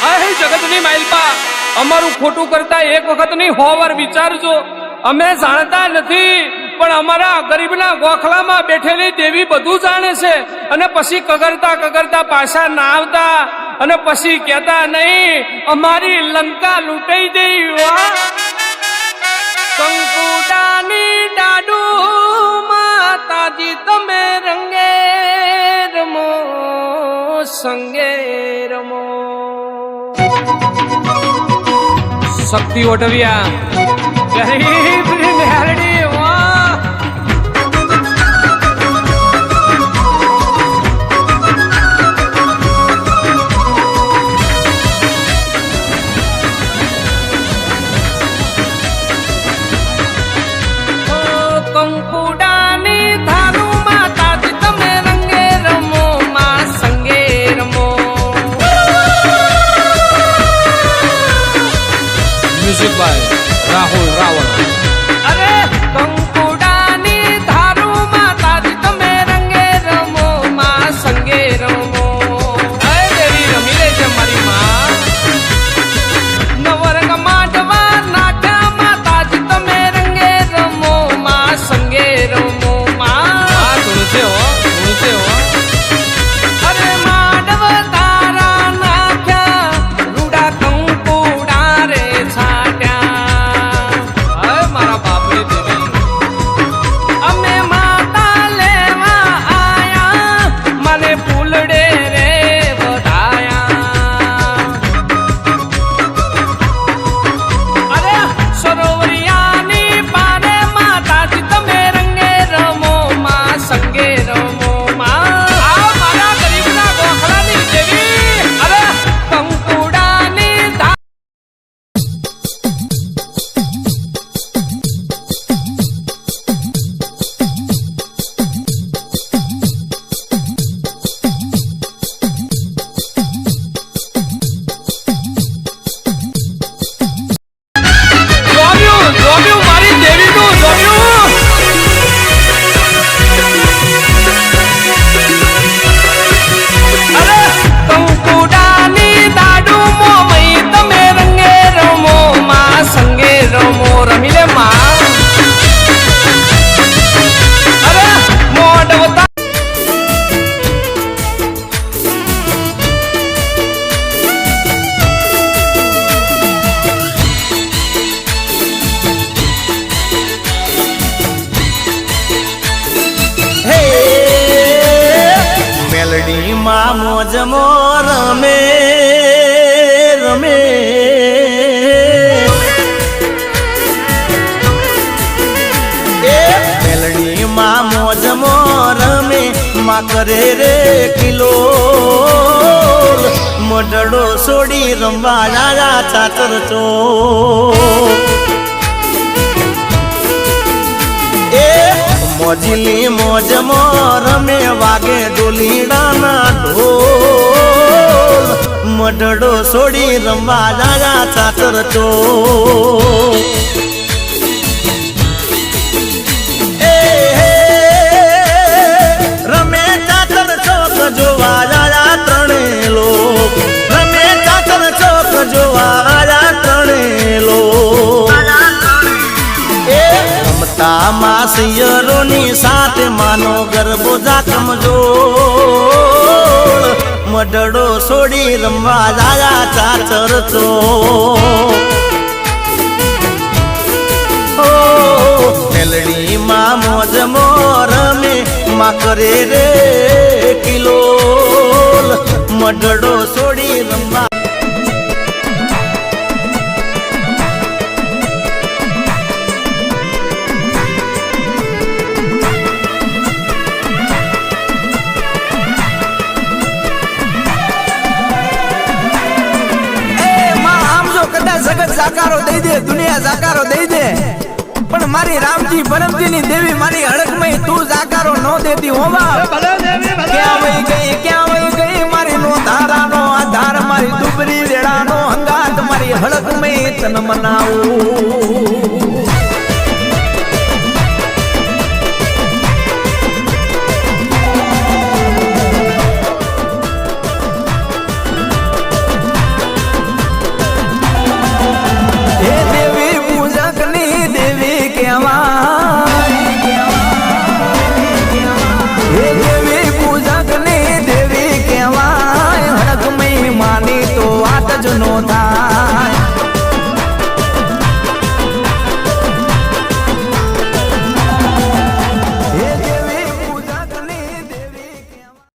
આ જગતની માલપા અમારું ખોટું કરતા એક વખત નહીં 100 વાર વિચારજો. અમે જાણતા નથી, પણ અમારા ગરીબના ગોખલામાં બેઠેલી દેવી બધું જાણે છે. અને પછી કગરતા પાછા ના આવતા અને પછી કહેતા નહીં અમારી લંકા લૂંટાઈ ગઈ. કંકુડાની ડાડુ માતાજી તમે રંગે રમો સંગે રમો. શક્તિ ઓઢવ્યા ગરીબની મેરડી. વાહ કંકુડાની ધારુ માતાજી તમે રંગે રમો માં સંગે રમો. Music by Rahul Raval. અરે કંકુડાની ધારુ માતાજી તમે રંગે રમો માં સંગે રમો. અરે દેવી રમી લે છે મારી માં. નવરંગ માંડવા નાખ્યા માતાજી તમે રંગે રમો માં સંગે રમો માં. તુલસે હો. અરે માંડવ તારા નાખ્યા રૂડા કંકુડા રે છાટ્યા. મારા બાપની દેવી અમે માતા લેવા આયા મને ફૂલડે રે વધાયા. અરે સરોવરિયાની પારે માતાજી તમે રંગે રમો માં સંગે રમો માં. આ મારા ગરીબના ગોખલાની દેવી. અરે કંકુડાની જોમ્યું મારી દેવીનું જોમ્યું. અરે કંકુડાની દાડુ મોમઈ તમે રંગે રમો માં સંગે રમો. રમી લે માં. અરે મોઢવતા મેલડી માં મોજ મો રમે રમે. મેલડી માં મોજ મો રમે માં કરે રે કિલો. મોઢડો છોડી રમવા રાજા ચાતર ચો. મોજીલી મોજ મો રમે વાગે ડોલીડાના ઢોલ. મઢડો છોડી રમવા રાજા ચાતર ચો. રમે ચાતર ચોક જોવા રાજા ત્રણે લોક. રમે ચાતર ચોક જોવા રાજા ત્રણે લોક. રમતામાં સિયરોની સાથે માનો ગરબો જાકમજોળ. મઢડો છોડી રમવા જાયા ચાચર ચો. મેલડી માં મોજ મો રમે માં કરે રે કિલોલ. મઢડો છોડી રમવા જગત સાકારો દઈ દે, દુનિયા સાકારો દઈ દે, પણ મારી રામજી પરમજી ની દેવી મારી હડકમય તું સાકારો ન દેતી હોવા. ક્યાં વઈ ગઈ મારી નો ધારાનો આધાર, મારી દુબરી વેળાનો હંગાત, મારી હડકમય તન મનાવું. દેવી કહેવાય હે દેવી પૂજક ની દેવી કહેવાય હડકમય માની તો વાત જ નો થાય